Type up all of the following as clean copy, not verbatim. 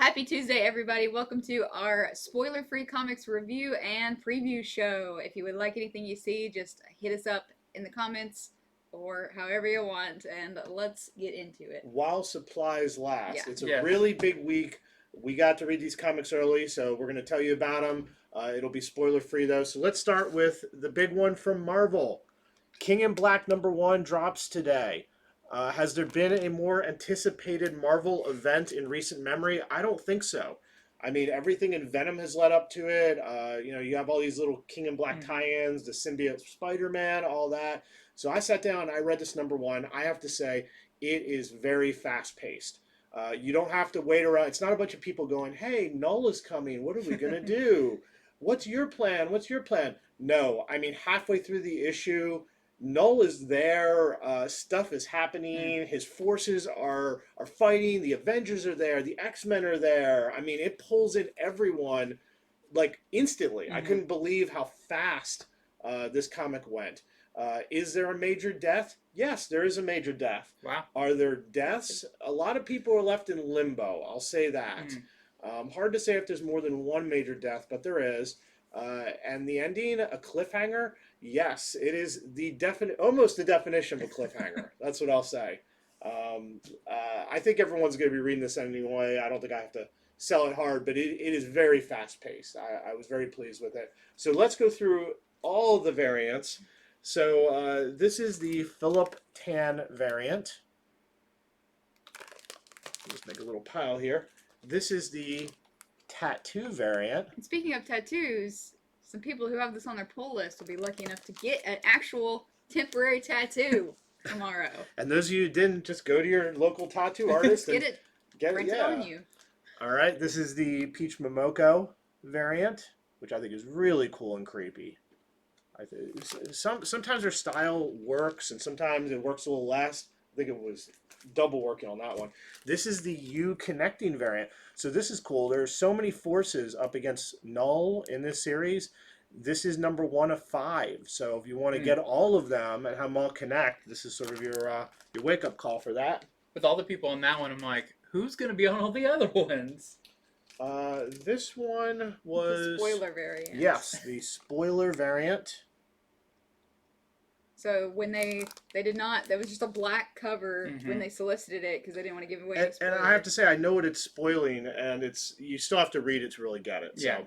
Happy Tuesday, everybody. Welcome to our spoiler-free comics review and preview show. If you would like anything you see, just hit us up in the comments or however you want, and let's get into it. While supplies last. Yeah. It's a really big week. We got to read these comics early, so we're going to tell you about them. It'll be spoiler-free, though. So let's start with the big one from Marvel. King in Black #1 drops today. Has there been a more anticipated Marvel event in recent memory? I don't think so. I mean, everything in Venom has led up to it. You have all these little King in Black tie-ins, the symbiote Spider-Man, all that. So I sat down, I read this #1. I have to say, it is very fast-paced. You don't have to wait around. It's not a bunch of people going, hey, Null is coming. What are we going to do? What's your plan? What's your plan? No, I mean, halfway through the issue, Null is there. Stuff is happening. His forces are fighting. The Avengers are there. The X-Men are there. I mean, it pulls in everyone like instantly. I couldn't believe how fast this comic went. Is there a major death? Yes, there is a major death. Wow. Are there deaths? A lot of people are left in limbo. I'll say that. Hard to say if there's more than one major death, but there is. And the ending, a cliffhanger. Yes, it is almost the definition of a cliffhanger. That's what I'll say. I think everyone's going to be reading this anyway. I don't think I have to sell it hard, but it is very fast-paced. I was very pleased with it. So let's go through all the variants. So this is the Philip Tan variant. Just make a little pile here. This is the tattoo variant. And speaking of tattoos, some people who have this on their pull list will be lucky enough to get an actual temporary tattoo tomorrow. And those of you who didn't, just go to your local tattoo artist and get it on you. All right, this is the Peach Momoko variant, which I think is really cool and creepy. Sometimes her style works, and sometimes it works a little less. I think it was double working on that one. This is the U connecting variant. So this is cool. There's so many forces up against Null in this series. This is #1 of 5. So if you want to get all of them and have them all connect, this is sort of your wake-up call for that. With all the people on that one, I'm like, who's going to be on all the other ones? This one was... The spoiler variant. Yes, the spoiler variant. So when they did not, there was just a black cover when they solicited it because they didn't want to give away any spoilers. And I have to say, I know what it's spoiling, and you still have to read it to really get it. Yeah.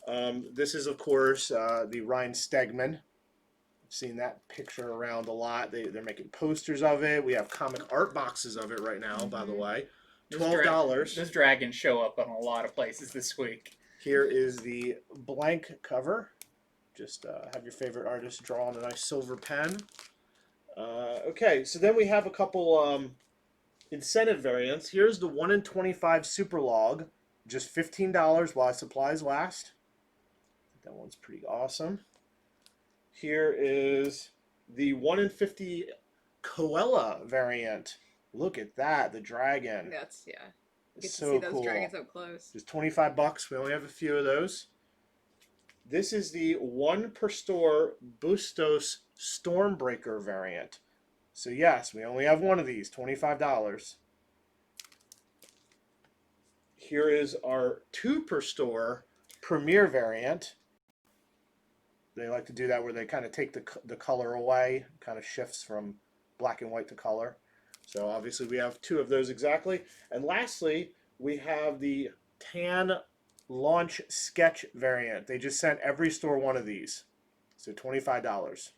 So, this is, of course, the Ryan Stegman. I've seen that picture around a lot. They're making posters of it. We have comic art boxes of it right now, by the way. $12. Those dragons show up on a lot of places this week. Here is the blank cover. Just have your favorite artist draw on a nice silver pen. Okay, so then we have a couple incentive variants. Here's the 1 in 25 Super Log, just $15 while supplies last. That one's pretty awesome. Here is the 1 in 50 Koella variant. Look at that, the dragon. That's, yeah. You get So to see those cool. dragons up close. Just $25. We only have a few of those. This is the 1 per store Bustos Stormbreaker variant. So yes, we only have one of these, $25. Here is our 2 per store Premier variant. They like to do that where they kind of take the color away, kind of shifts from black and white to color. So obviously we have 2 of those exactly. And lastly, we have the Tan Launch Sketch variant. They just sent every store one of these. So $25.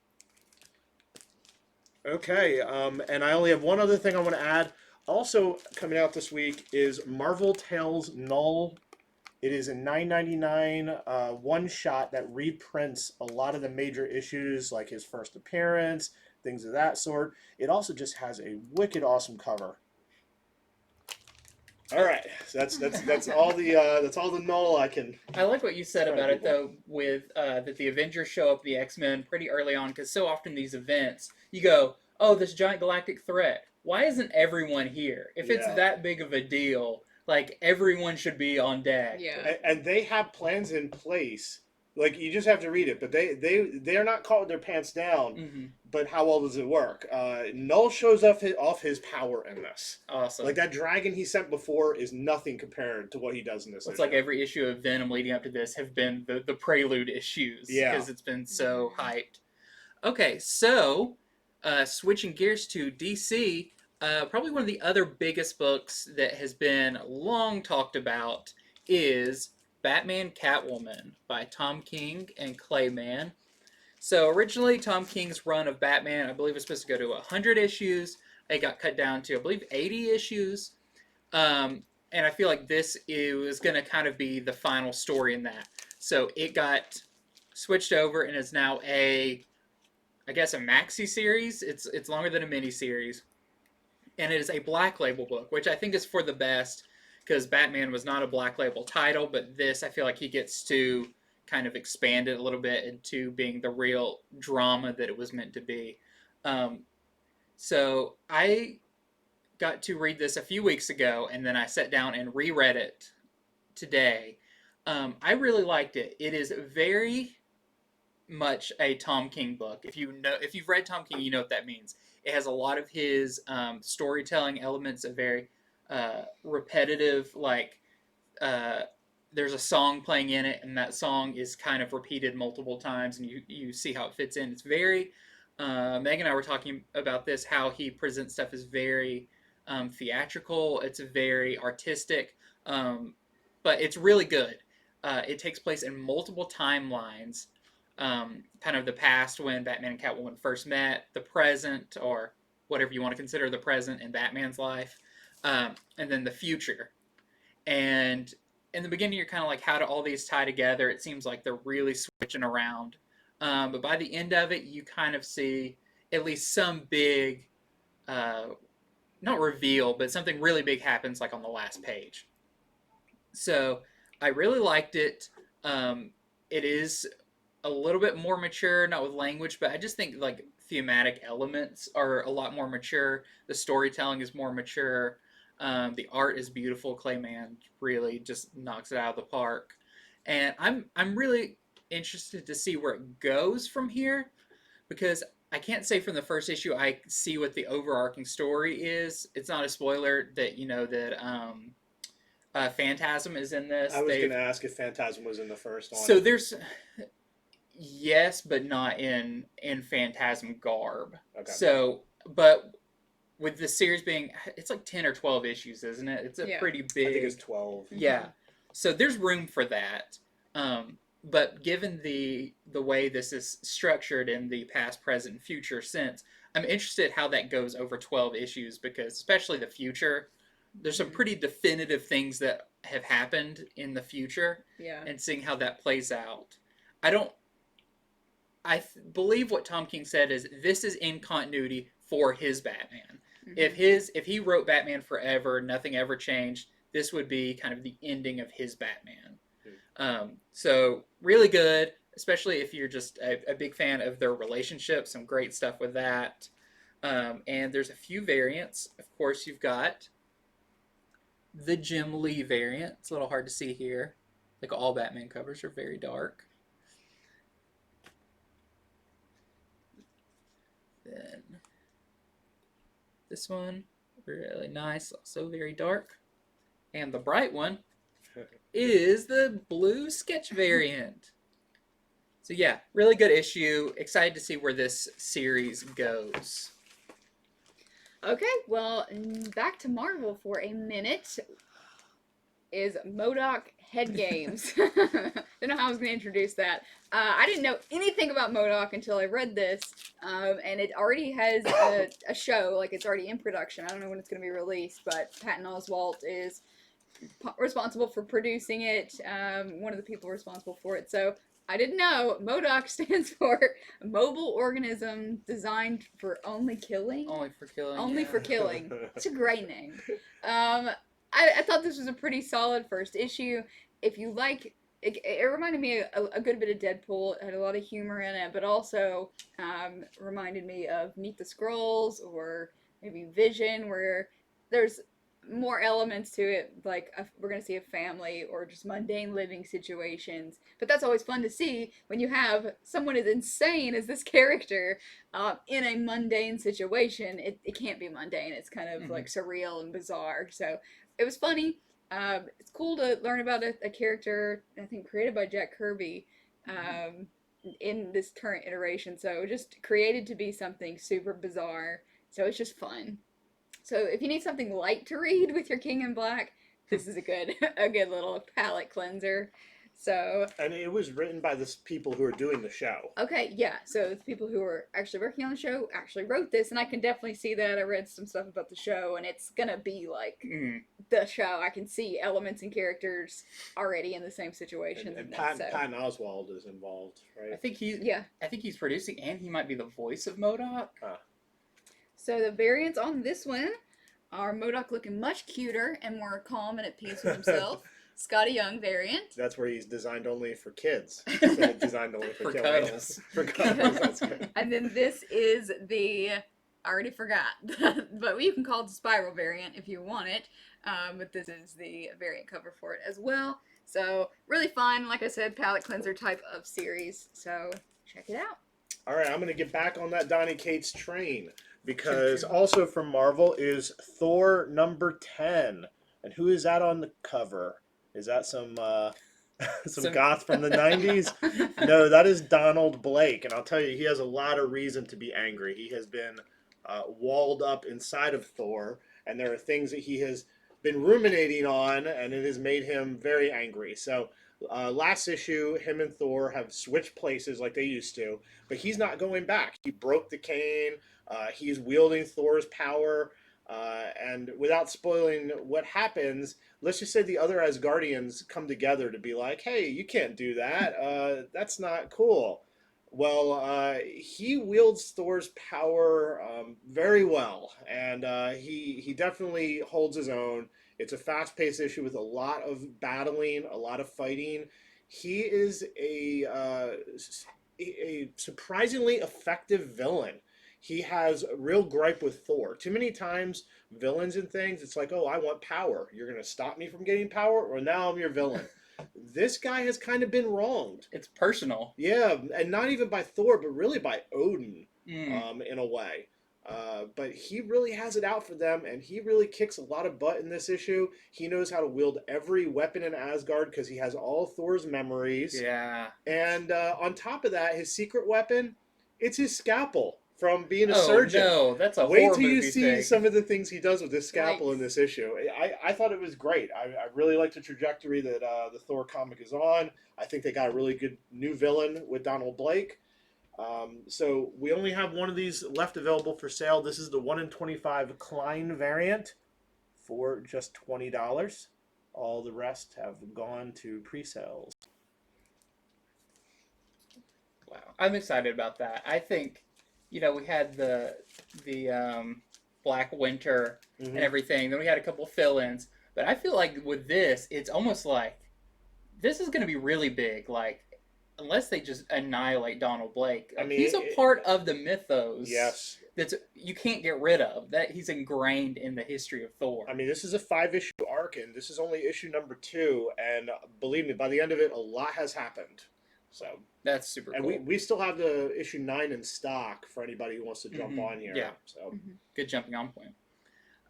Okay, and I only have one other thing I want to add. Also coming out this week is Marvel Tales Null. It is a $9.99 one-shot that reprints a lot of the major issues, like his first appearance, things of that sort. It also just has a wicked awesome cover. All right, so that's all the Null I can. I like what you said about it though, with that the Avengers show up, the X-Men pretty early on, because so often these events you go, oh, this giant galactic threat. Why isn't everyone here? If it's that big of a deal, like everyone should be on deck. Yeah, and they have plans in place Like, you just have to read it, but they're not caught with their pants down. Mm-hmm. But how well does it work? Null shows off his power in this. Awesome. Like, that dragon he sent before is nothing compared to what he does in this. It's like every issue of Venom leading up to this have been the prelude issues. Yeah. Because it's been so hyped. Okay, so switching gears to DC, probably one of the other biggest books that has been long talked about is Batman Catwoman by Tom King and Clayman. So originally, Tom King's run of Batman, I believe, was supposed to go to 100 issues. It got cut down to, I believe, 80 issues. And I feel like this was going to kind of be the final story in that. So it got switched over and is now I guess a maxi series. It's longer than a mini series, and it is a Black Label book, which I think is for the best because Batman was not a Black Label title, but this I feel like he gets to kind of expand it a little bit into being the real drama that it was meant to be. So I got to read this a few weeks ago, and then I sat down and reread it today. I really liked it. It is very much a Tom King book. If you've read Tom King, you know what that means. It has a lot of his storytelling elements, of very repetitive, like there's a song playing in it, and that song is kind of repeated multiple times, and you see how it fits in. It's very Meg and I were talking about this, how he presents stuff as very theatrical. It's very artistic, but it's really good. It takes place in multiple timelines. Kind of the past when Batman and Catwoman first met, the present, or whatever you want to consider the present in Batman's life, and then the future. And in the beginning, you're kind of like, how do all these tie together? It seems like they're really switching around. But by the end of it, you kind of see at least some big, not reveal, but something really big happens like on the last page. So I really liked it. It is a little bit more mature, not with language, but I just think like thematic elements are a lot more mature. The storytelling is more mature. The art is beautiful. Clayman really just knocks it out of the park, and I'm really interested to see where it goes from here, because I can't say from the first issue I see what the overarching story is. It's not a spoiler that you know that Phantasm is in this. I was going to ask if Phantasm was in the first one. So there's yes, but not in Phantasm garb. Okay. So, but with the series being, it's like 10 or 12 issues, isn't it? It's a pretty big. I think it's 12. Yeah. So there's room for that. But given the way this is structured in the past, present, and future sense, I'm interested how that goes over 12 issues, because especially the future, there's some pretty definitive things that have happened in the future. Yeah. And seeing how that plays out. I believe what Tom King said is this is in continuity for his Batman. Mm-hmm. If he wrote Batman forever, nothing ever changed, this would be kind of the ending of his Batman. Mm-hmm. So really good, especially if you're just a big fan of their relationship. Some great stuff with that. And there's a few variants. Of course, you've got the Jim Lee variant. It's a little hard to see here. Like all Batman covers are very dark. Then this one, really nice, also very dark. And the bright one is the blue sketch variant. So yeah, really good issue. Excited to see where this series goes. Okay, well, back to Marvel for a minute is MODOK Head Games. Don't know how I was going to introduce that. I didn't know anything about MODOK until I read this, and it already has a show, like it's already in production. I don't know when it's going to be released, but Patton Oswalt is responsible for producing it, one of the people responsible for it. So I didn't know MODOK stands for Mobile Organism Designed for Only Killing. Only for killing. Only for killing. It's a great name. I thought this was a pretty solid first issue. If you like, it reminded me a good bit of Deadpool. It had a lot of humor in it, but also reminded me of Meet the Skrulls or maybe Vision, where there's more elements to it, like we're going to see a family or just mundane living situations. But that's always fun to see when you have someone as insane as this character in a mundane situation. It can't be mundane. It's kind of like surreal and bizarre. So it was funny. It's cool to learn about a character, I think, created by Jack Kirby in this current iteration. So just created to be something super bizarre. So it's just fun. So if you need something light to read with your King in Black, this is a good little palate cleanser. So And it was written by the people who are doing the show. okay, yeah. So the people who are actually working on the show actually wrote this, and I can definitely see that. I read some stuff about the show, and it's gonna be like the show. I can see elements and characters already in the same situation. And Patton Oswalt is involved, right? I think he's producing, and he might be the voice of MODOK. So the variants on this one are MODOK looking much cuter and more calm and at peace with himself. Scotty Young variant. That's where he's designed only for kids. Designed only for cuddles. For cuddles, that's good. And then this is I already forgot, but you can call it the Spiral variant if you want it. But this is the variant cover for it as well. So really fun, like I said, palette cleanser type of series. So check it out. All right, I'm going to get back on that Donny Cates train because also from Marvel is Thor number 10. And who is that on the cover? Is that some goth from the 90s? No, that is Donald Blake. And I'll tell you, he has a lot of reason to be angry. He has been walled up inside of Thor, and there are things that he has been ruminating on, and it has made him very angry. So last issue, him and Thor have switched places like they used to, but he's not going back. He broke the cane. He's wielding Thor's power. And without spoiling what happens, let's just say the other Asgardians come together to be like, hey, you can't do that. That's not cool. Well, he wields Thor's power very well, and he definitely holds his own. It's a fast-paced issue with a lot of battling, a lot of fighting. He is a surprisingly effective villain. He has a real gripe with Thor. Too many times, villains and things, it's like, oh, I want power. You're going to stop me from getting power, or now I'm your villain. This guy has kind of been wronged. It's personal. Yeah, and not even by Thor, but really by Odin, in a way. But he really has it out for them, and he really kicks a lot of butt in this issue. He knows how to wield every weapon in Asgard because he has all Thor's memories. Yeah. And on top of that, his secret weapon, it's his scalpel. From being a surgeon. No, that's a Wait horror till you movie see thing. some of the things he does with this scalpel in this issue. I thought it was great. I really like the trajectory that the Thor comic is on. I think they got a really good new villain with Donald Blake. So we only have one of these left available for sale. This is the 1 in 25 Klein variant for just $20. All the rest have gone to pre-sales. Wow, I'm excited about that. I think, we had the Black Winter and everything. Then we had a couple fill-ins. But I feel like with this, it's almost like this is going to be really big. Like, unless they just annihilate Donald Blake. I mean, he's a part of the mythos. Yes. That's you can't get rid of. That he's ingrained in the history of Thor. I mean, this is a 5-issue arc, and this is only issue number 2. And believe me, by the end of it, a lot has happened. So that's super cool. And we still have the issue 9 in stock for anybody who wants to jump on here. Yeah. So good jumping on point.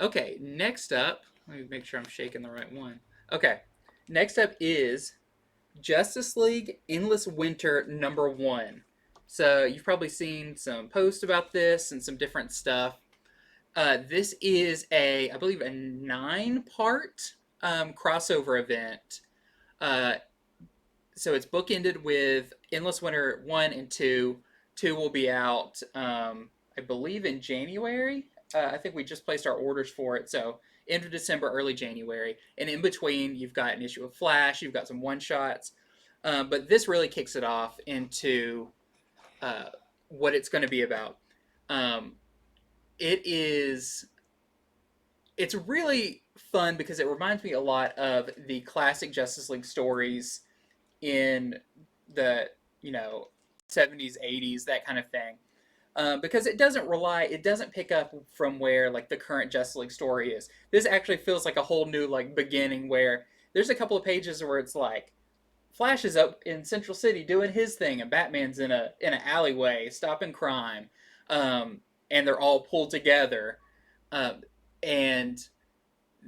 Okay, next up, let me make sure I'm shaking the right one. Okay, next up is Justice League Endless Winter number 1. So you've probably seen some posts about this and some different stuff. This is I believe, a 9-part crossover event. So it's bookended with Endless Winter 1 and 2. 2 will be out, I believe, in January. I think we just placed our orders for it. So end of December, early January. And in between, you've got an issue of Flash. You've got some one-shots. But this really kicks it off into what it's going to be about. It's really fun because it reminds me a lot of the classic Justice League stories in the 70s, 80s, that kind of thing. because it doesn't pick up from where like the current Justice League story is. This actually feels like a whole new like beginning where there's a couple of pages where it's like Flash is up in Central City doing his thing, and Batman's in an alleyway stopping crime, and they're all pulled together, and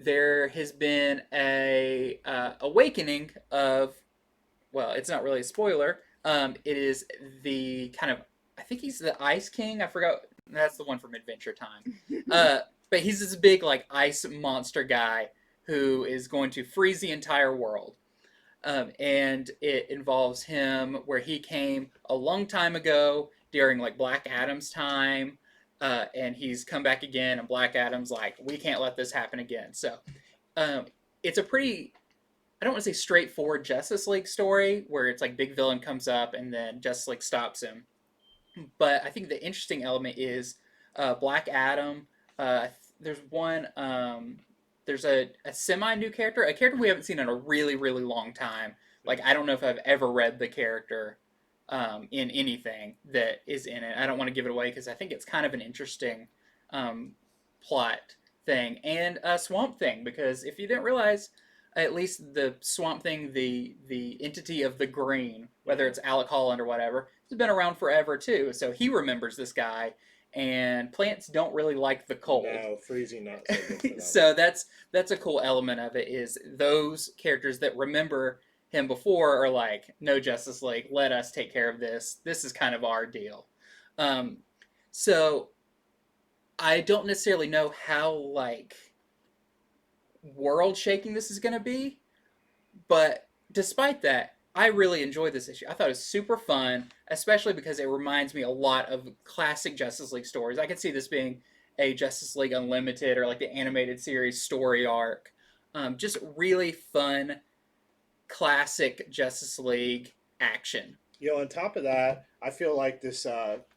there has been a awakening of, well, it's not really a spoiler. It is the kind of, I think he's the Ice King. I forgot. That's the one from Adventure Time. But he's this big like ice monster guy who is going to freeze the entire world. And it involves him where he came a long time ago during like Black Adam's time, and he's come back again, and Black Adam's like, we can't let this happen again. So it's a pretty, I don't want to say straightforward Justice League story where it's like big villain comes up and then Justice League stops him. But I think the interesting element is Black Adam. There's one. There's a semi-new character, a character we haven't seen in a really, really long time. Like, I don't know if I've ever read the character in anything that is in it. I don't want to give it away because I think it's kind of an interesting plot thing. And a Swamp Thing, because if you didn't realize, at least the Swamp Thing, the entity of the green, whether it's Alec Holland or whatever, has been around forever too. So he remembers this guy. And plants don't really like the cold. No, freezing not so good for them. So that's a cool element of it, is those characters that remember him before are like, no, Justice League, let us take care of this. This is kind of our deal. So I don't necessarily know how like world shaking this is going to be, but despite that, I really enjoyed this issue. I thought it was super fun, especially because it reminds me a lot of classic Justice League stories. I could see this being a Justice League Unlimited or like the animated series story arc. Just really fun, classic Justice League action. You know, on top of that, I feel like this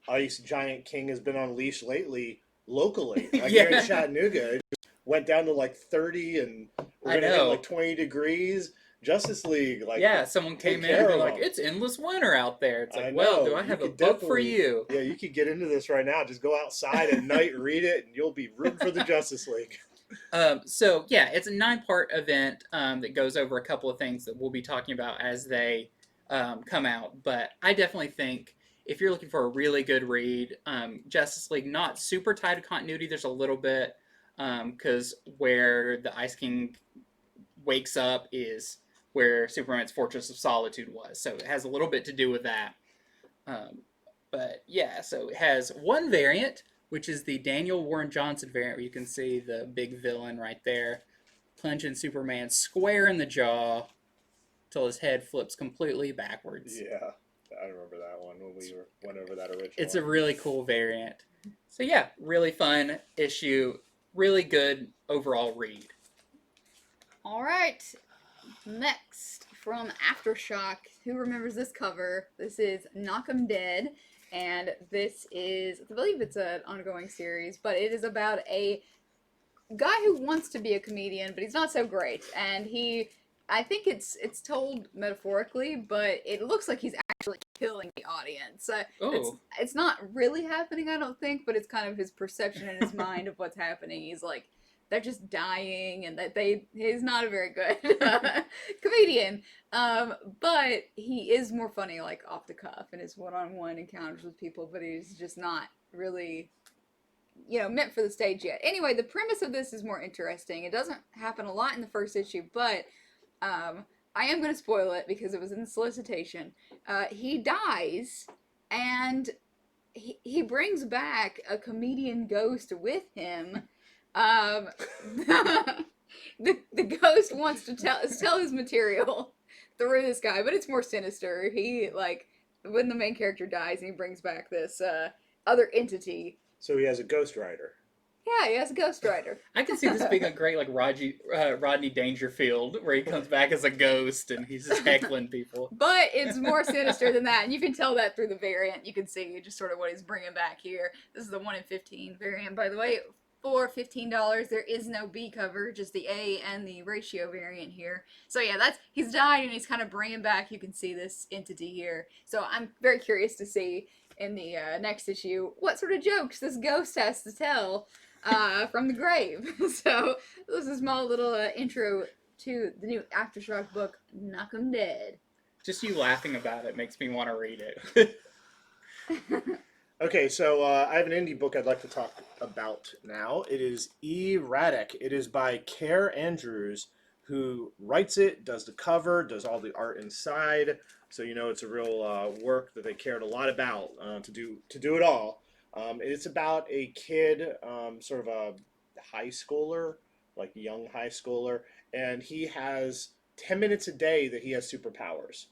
ice giant king has been on leash lately locally. Like here in Chattanooga, it just went down to like 30 and we're going to hit like 20 degrees. Justice League, like, yeah, someone came in and be like, it's endless winter out there. It's like, well, do I have a book for you? Yeah, you could get into this right now. Just go outside at night, read it, and you'll be rooting for the Justice League. So yeah, it's a 9-part event that goes over a couple of things that we'll be talking about as they come out. But I definitely think if you're looking for a really good read, Justice League, not super tied to continuity. There's a little bit, because where the Ice King wakes up is where Superman's Fortress of Solitude was. So it has a little bit to do with that. But yeah, so it has one variant, which is the Daniel Warren Johnson variant, where you can see the big villain right there, punching Superman square in the jaw till his head flips completely backwards. Yeah, I remember that one when we went over that original. It's a really cool variant. So yeah, really fun issue, really good overall read. All right. Next, from Aftershock, who remembers this cover? This is Knock 'em Dead, and this is, I believe it's an ongoing series, but it is about a guy who wants to be a comedian, but he's not so great, and I think it's told metaphorically, but it looks like he's actually killing the audience. It's not really happening, I don't think, but it's kind of his perception in his mind of what's happening. He's like, they're just dying, and that he's not a very good comedian. But he is more funny, like, off the cuff in his one-on-one encounters with people, but he's just not really, meant for the stage yet. Anyway, the premise of this is more interesting. It doesn't happen a lot in the first issue, but I am going to spoil it because it was in the solicitation. He dies, and he brings back a comedian ghost with him. The ghost wants to tell his material through this guy, but it's more sinister. He, like, when the main character dies, and he brings back this other entity. So he has a ghostwriter. Yeah, he has a ghostwriter. I can see this being a great, like, Rodney Dangerfield, where he comes back as a ghost and he's just heckling people. But it's more sinister than that, and you can tell that through the variant. You can see just sort of what he's bringing back here. This is the 1 in 15 variant, by the way. For $15, there is no B cover, just the A and the ratio variant here. So yeah, he's died and he's kind of bringing back, you can see this entity here. So I'm very curious to see in the next issue what sort of jokes this ghost has to tell from the grave. So this is a small little intro to the new Aftershock book, Knock 'em Dead. Just you laughing about it makes me want to read it. Okay, so I have an indie book I'd like to talk about now. It is E-Ratic. It is by Care Andrews, who writes it, does the cover, does all the art inside. So you know it's a real work that they cared a lot about to do it all. It's about a kid, sort of a high schooler, like young high schooler, and he has 10 minutes a day that he has superpowers.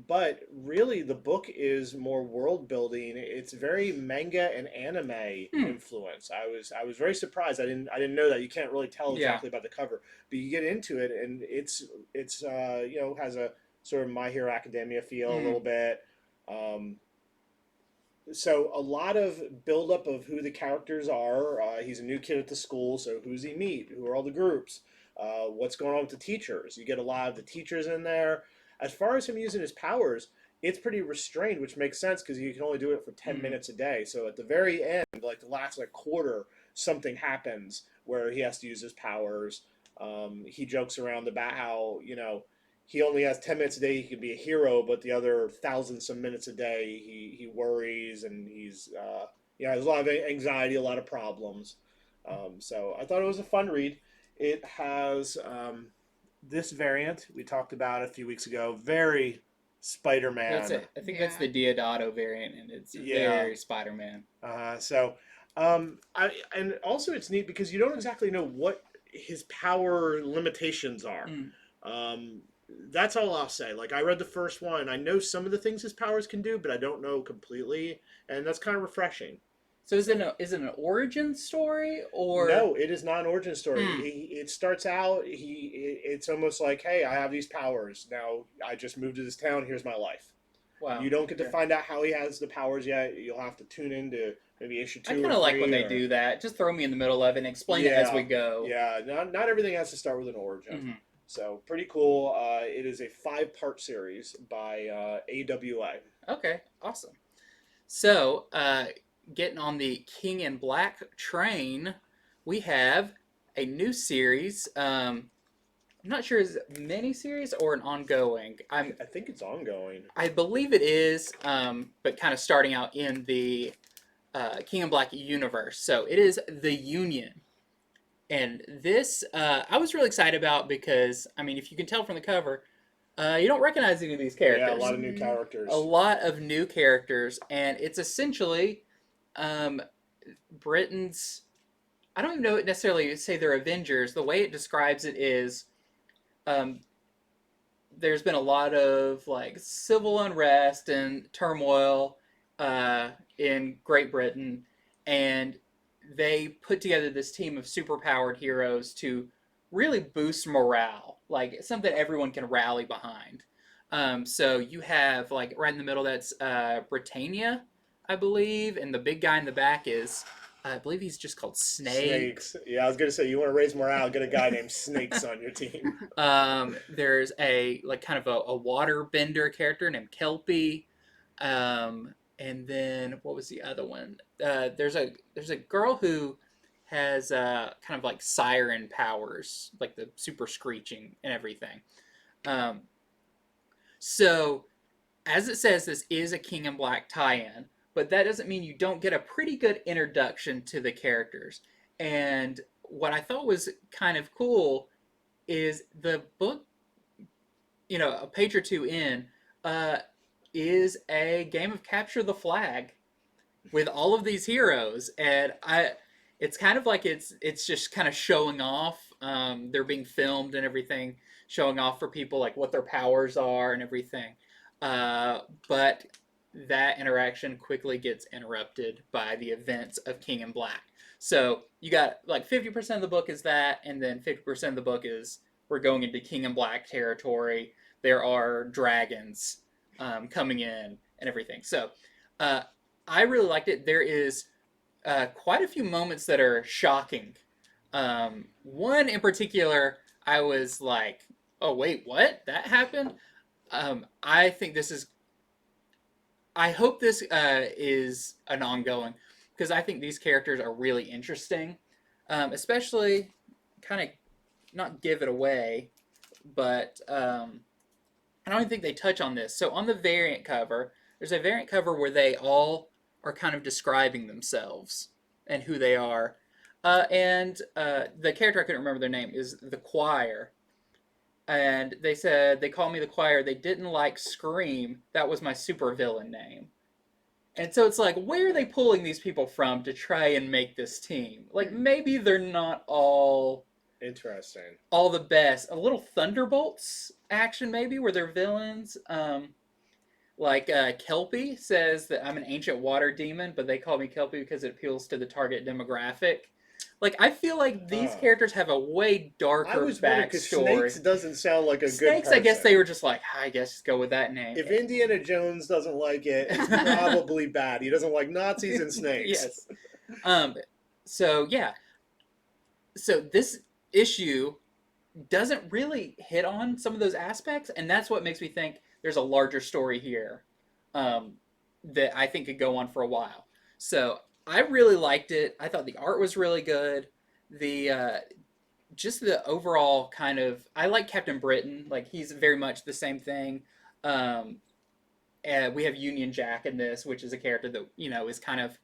But really, the book is more world building. It's very manga and anime influence. I was very surprised. I didn't know that. You can't really tell exactly by the cover, but you get into it, and it's has a sort of My Hero Academia feel a little bit. So a lot of buildup of who the characters are. He's a new kid at the school, so who's he meet? Who are all the groups? What's going on with the teachers? You get a lot of the teachers in there. As far as him using his powers, it's pretty restrained, which makes sense because you can only do it for 10 minutes a day. So at the very end, like the last quarter, something happens where he has to use his powers. He jokes around about how, he only has 10 minutes a day he can be a hero, but the other thousand some minutes a day he worries, and he's there's a lot of anxiety, a lot of problems. So I thought it was a fun read. It has this variant we talked about a few weeks ago, very Spider-Man. That's it. I think that's the Diodato variant, and it's very Spider-Man. And also it's neat because you don't exactly know what his power limitations are. That's all I'll say. Like, I read the first one, and I know some of the things his powers can do, but I don't know completely, and that's kind of refreshing. So is it an origin story, or no? It is not an origin story. It starts out. It's almost like, hey, I have these powers now. I just moved to this town. Here's my life. Wow. You don't get to find out how he has the powers yet. You'll have to tune into maybe issue 2. I kind of like when they do that. Just throw me in the middle of it and explain it as we go. Yeah, not everything has to start with an origin. So pretty cool. It is a 5-part series by AWA. Okay, awesome. So, getting on the King in Black train, we have a new series. I'm not sure is it a mini-series or an ongoing. I think it's ongoing. I believe it is, but kind of starting out in the King in Black universe. So it is The Union. And this, I was really excited about because, I mean, if you can tell from the cover, you don't recognize any of these characters. Yeah, a lot of new characters. A lot of new characters, and it's essentially Britain's, I don't even know necessarily say they're Avengers. The way it describes it is there's been a lot of like civil unrest and turmoil in Great Britain, and they put together this team of superpowered heroes to really boost morale, like something everyone can rally behind. So you have like right in the middle, that's Britannia, I believe, and the big guy in the back is, I believe he's just called Snakes. Yeah, I was gonna say, you want to raise morale, get a guy named Snakes on your team. There's a like kind of a water bender character named Kelpie. And then what was the other one? There's a girl who has kind of like siren powers, like the super screeching and everything. So, as it says, this is a King in Black tie-in, but that doesn't mean you don't get a pretty good introduction to the characters. And what I thought was kind of cool is the book, a page or two in, is a game of capture the flag with all of these heroes, and it's kind of like it's just kind of showing off. They're being filmed and everything, showing off for people like what their powers are and everything. But that interaction quickly gets interrupted by the events of King in Black. So you got like 50% of the book is that, and then 50% of the book is we're going into King in Black territory. There are dragons coming in and everything. So I really liked it. There is quite a few moments that are shocking. One in particular, I was like, oh wait, what? That happened? I think this is I hope this is an ongoing, because I think these characters are really interesting, especially kind of not give it away, but I don't even think they touch on this. So on the variant cover, there's a variant cover where they all are kind of describing themselves and who they are. And the character, I couldn't remember their name, is the Choir. And they said, they call me the Choir. They didn't like Scream. That was my supervillain name. And so it's like, where are they pulling these people from to try and make this team? Like, maybe they're not all interesting, all the best. A little Thunderbolts action, maybe, where they're villains. Like Kelpie says that I'm an ancient water demon, but they call me Kelpie because it appeals to the target demographic. Like, I feel like these characters have a way darker backstory. Snakes doesn't sound like a Snakes, good person. I guess they were just like, I guess just go with that name. If Indiana Jones doesn't like it, it's probably bad. He doesn't like Nazis and snakes. Yes. So yeah. So this issue doesn't really hit on some of those aspects, and that's what makes me think there's a larger story here that I think could go on for a while. So I really liked it. I thought the art was really good. The just the overall kind of, I like Captain Britain. Like, he's very much the same thing. And we have Union Jack in this, which is a character that, you know, is kind of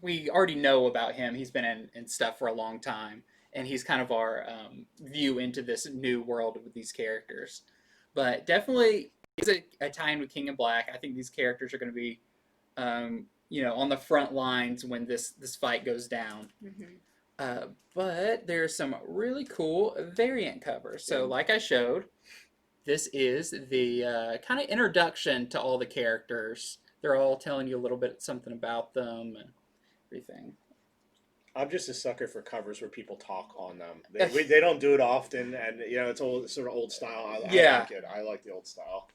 we already know about him. He's been in stuff for a long time, and he's kind of our view into this new world with these characters. But definitely is a tie-in with King in Black. I think these characters are going to be, you know, on the front lines when this fight goes down. Mm-hmm. But there's some really cool variant covers. So, like I showed, this is the kind of introduction to all the characters. They're all telling you a little bit something about them and everything. I'm just a sucker for covers where people talk on them. They don't do it often, and you know, it's sort of old style. I like it. I like the old style.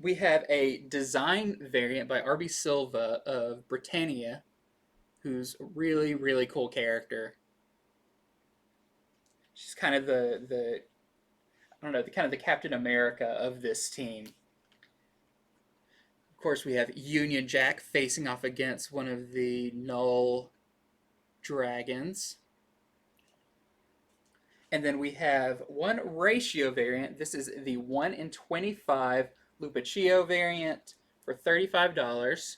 We have a design variant by R.B. Silva of Britannia, who's a really, really cool character. She's kind of the I don't know, the kind of the Captain America of this team. Of course, we have Union Jack facing off against one of the Null dragons. And then we have one ratio variant. This is the 1 in 25 Lupaccio variant for $35.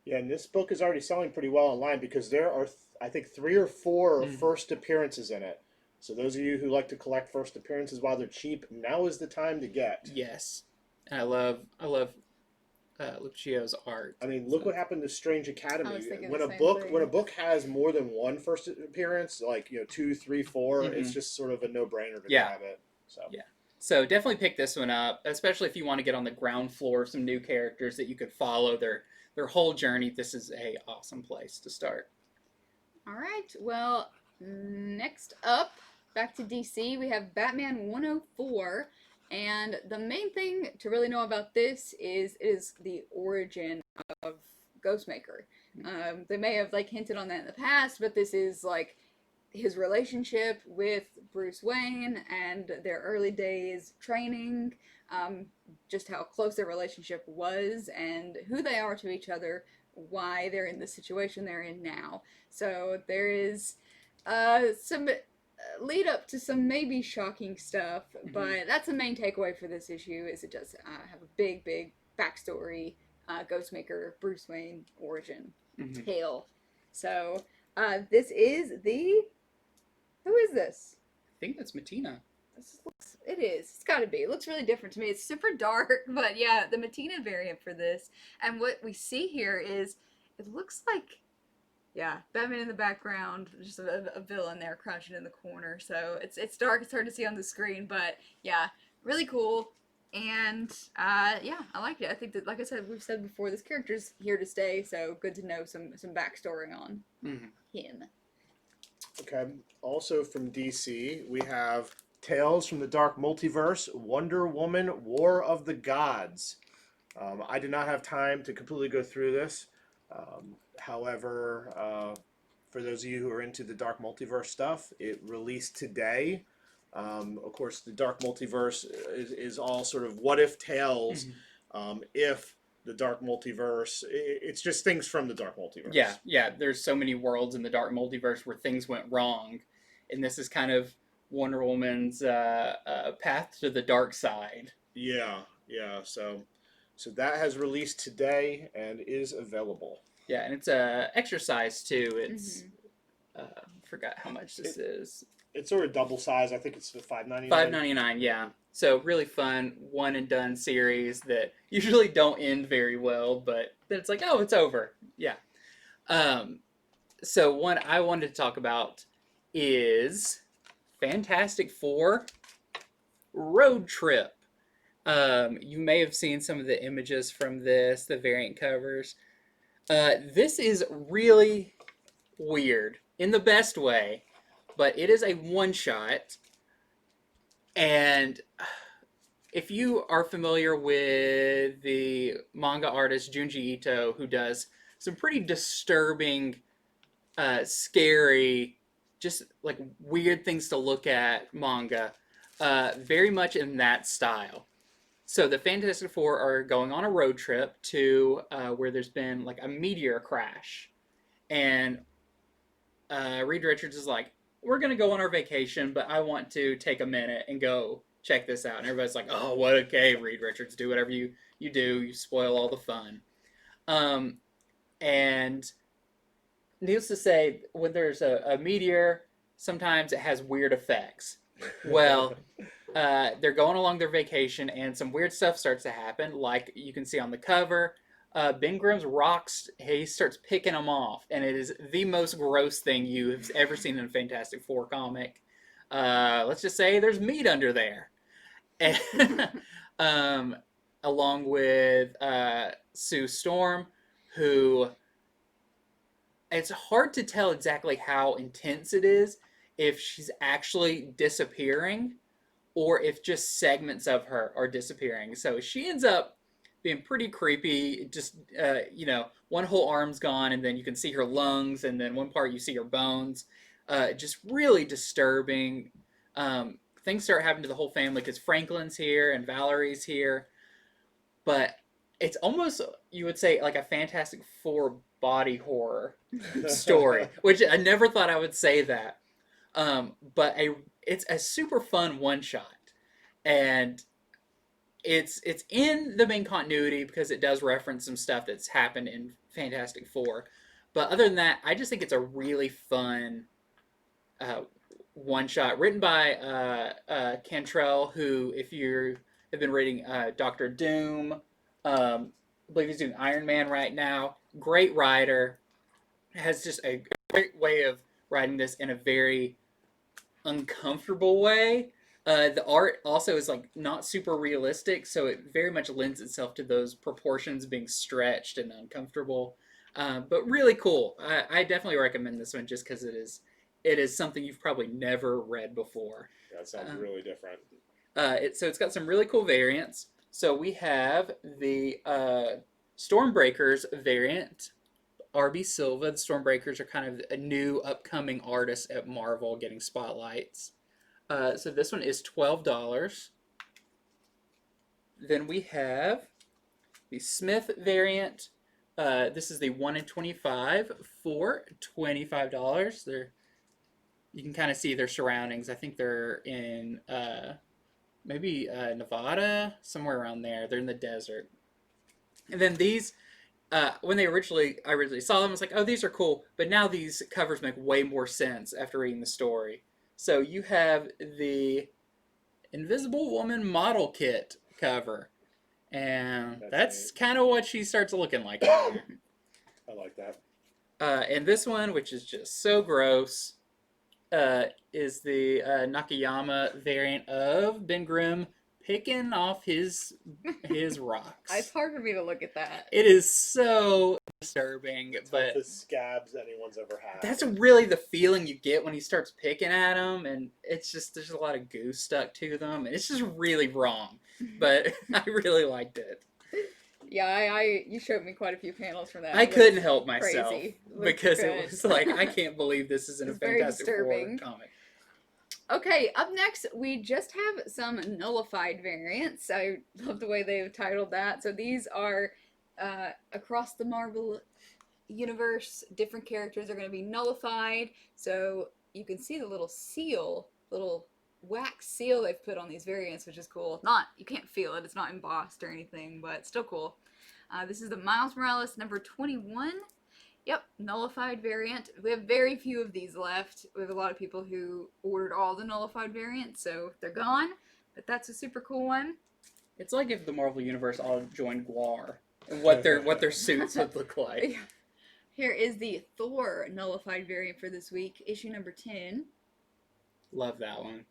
Yeah, and this book is already selling pretty well online because there are, I think, 3 or 4 first appearances in it. So those of you who like to collect first appearances while they're cheap, now is the time to get. Yes, and I love Luccio's art. I mean, look what happened to Strange Academy. When a book has more than one first appearance, like 2, 3, 4, it's just sort of a no-brainer to grab it. So definitely pick this one up, especially if you want to get on the ground floor of some new characters that you could follow their whole journey. This is a awesome place to start. All right. Well, next up, back to DC, we have Batman 104. And the main thing to really know about this is the origin of Ghostmaker. They may have hinted on that in the past, but this is his relationship with Bruce Wayne and their early days training, just how close their relationship was and who they are to each other, why they're in the situation they're in now. So there is some lead up to some maybe shocking stuff, but that's the main takeaway for this issue. Is it does have a big backstory, Ghostmaker Bruce Wayne origin tale. So this is who is this? I think that's Mattina. It is. It's got to be. It looks really different to me. It's super dark, but yeah, the Mattina variant for this. And what we see here is it looks like, yeah, Batman in the background, just a villain there crouching in the corner. So it's dark. It's hard to see on the screen, but yeah, really cool. And yeah, I liked it. I think that, like I said, we've said before, this character's here to stay. So good to know some backstory on him. Okay. Also from DC, we have Tales from the Dark Multiverse, Wonder Woman, War of the Gods. I did not have time to completely go through this. However, for those of you who are into the Dark Multiverse stuff, it released today. Of course, the Dark Multiverse is all sort of what-if tales. If the Dark Multiverse. It's just things from the Dark Multiverse. Yeah. There's so many worlds in the Dark Multiverse where things went wrong, and this is kind of Wonder Woman's path to the dark side. Yeah. So that has released today and is available. Yeah, and it's a exercise too. It's forgot how much this is. It's sort of double size. I think it's $5.99. $5.99, yeah. So really fun one and done series that usually don't end very well, but then it's like, oh, it's over. Yeah. So one I wanted to talk about is Fantastic Four Road Trip. You may have seen some of the images from this, the variant covers. This is really weird in the best way, but it is a one-shot. And if you are familiar with the manga artist Junji Ito, who does some pretty disturbing, scary, just like weird things to look at manga, very much in that style. So the Fantastic Four are going on a road trip to where there's been like a meteor crash. And Reed Richards is like, we're going to go on our vacation, but I want to take a minute and go check this out. And everybody's like, oh, what? Okay, Reed Richards, do whatever you do. You spoil all the fun. And needless to say, when there's a meteor, sometimes it has weird effects. Well, they're going along their vacation, and some weird stuff starts to happen, like you can see on the cover. Ben Grimm's rocks, he starts picking them off, and it is the most gross thing you have ever seen in a Fantastic Four comic. Let's just say there's meat under there. And, along with Sue Storm, who it's hard to tell exactly how intense it is, if she's actually disappearing or if just segments of her are disappearing. So she ends up being pretty creepy. Just, one whole arm's gone, and then you can see her lungs, and then one part you see her bones. Just really disturbing. Things start happening to the whole family because Franklin's here and Valerie's here. But it's almost, you would say, like a Fantastic Four body horror story, which I never thought I would say that. But it's a super fun one-shot. And it's in the main continuity because it does reference some stuff that's happened in Fantastic Four. But other than that, I just think it's a really fun one-shot written by Cantrell, who, if you have been reading Doctor Doom, I believe he's doing Iron Man right now. Great writer. Has just a great way of writing this in a very uncomfortable way. The art also is like not super realistic, so it very much lends itself to those proportions being stretched and uncomfortable. But really cool. I definitely recommend this one just because it is something you've probably never read before. That sounds really different. So it's got some really cool variants. So we have the Stormbreakers variant. R.B. Silva. The Stormbreakers are kind of a new upcoming artist at Marvel getting spotlights. So this one is $12. Then we have the Smith variant. This is the 1 in 25 for $25. You can kind of see their surroundings. I think they're in maybe Nevada, somewhere around there. They're in the desert. And then these, when I originally saw them, I was like, oh, these are cool. But now these covers make way more sense after reading the story. So you have the Invisible Woman model kit cover. And that's kind of what she starts looking like. I like that. And this one, which is just so gross, is the Nakayama variant of Ben Grimm picking off his rocks. It's hard for me to look at that. It is so disturbing, but the scabs anyone's ever had. That's really the feeling you get when he starts picking at them, and it's just there's a lot of goo stuck to them, and it's just really wrong. But I really liked it. Yeah, you showed me quite a few panels from that. I couldn't help myself because good. it was like I can't believe this is in a Fantastic Four comic. Okay, up next, we just have some nullified variants. I love the way they've titled that. So these are across the Marvel universe, different characters are going to be nullified. So you can see the little seal, little wax seal they've put on these variants, which is cool. Not, you can't feel it, it's not embossed or anything, but still cool. This is the Miles Morales number 21. Yep, nullified variant. We have very few of these left. We have a lot of people who ordered all the nullified variants, so they're gone. But that's a super cool one. It's like if the Marvel Universe all joined GWAR and what their suits would look like. Here is the Thor nullified variant for this week, issue number 10. Love that one.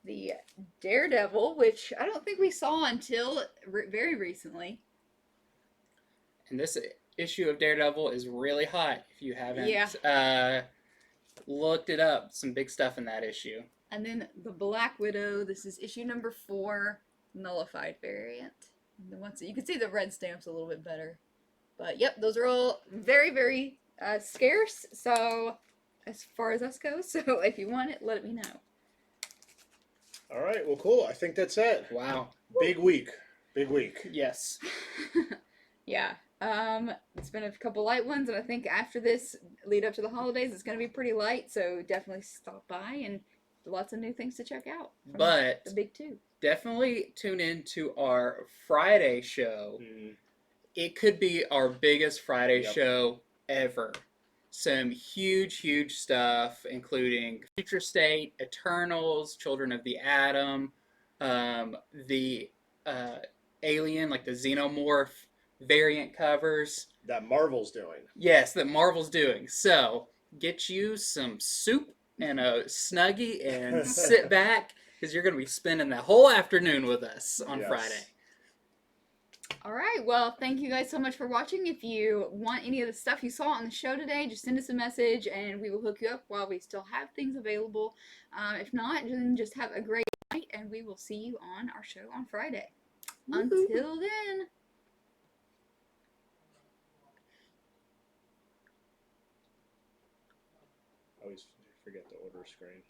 The Daredevil, which I don't think we saw until very recently. And this issue of Daredevil is really hot if you haven't looked it up. Some big stuff in that issue. And then the Black Widow, this is issue number 4, nullified variant. And once you can see the red stamps a little bit better. But yep, those are all very, very scarce. So as far as us go, so if you want it, let me know. All right, well, cool. I think that's it. Wow. Big week. Big week. Yes. Yeah. It's been a couple light ones, and I think after this, lead up to the holidays, it's going to be pretty light. So definitely stop by, and lots of new things to check out. But the big 2. Definitely tune in to our Friday show. It could be our biggest Friday show ever. Some huge, huge stuff, including Future State, Eternals, Children of the Atom, the Alien, like the Xenomorph variant covers. That Marvel's doing. Yes, that Marvel's doing. So, get you some soup and a Snuggie and sit back, because you're going to be spending the whole afternoon with us on Friday. All right, well, thank you guys so much for watching. If you want any of the stuff you saw on the show today, just send us a message and we will hook you up while we still have things available. If not, then just have a great night, and we will see you on our show on Friday. Until then. I always forget to order screen.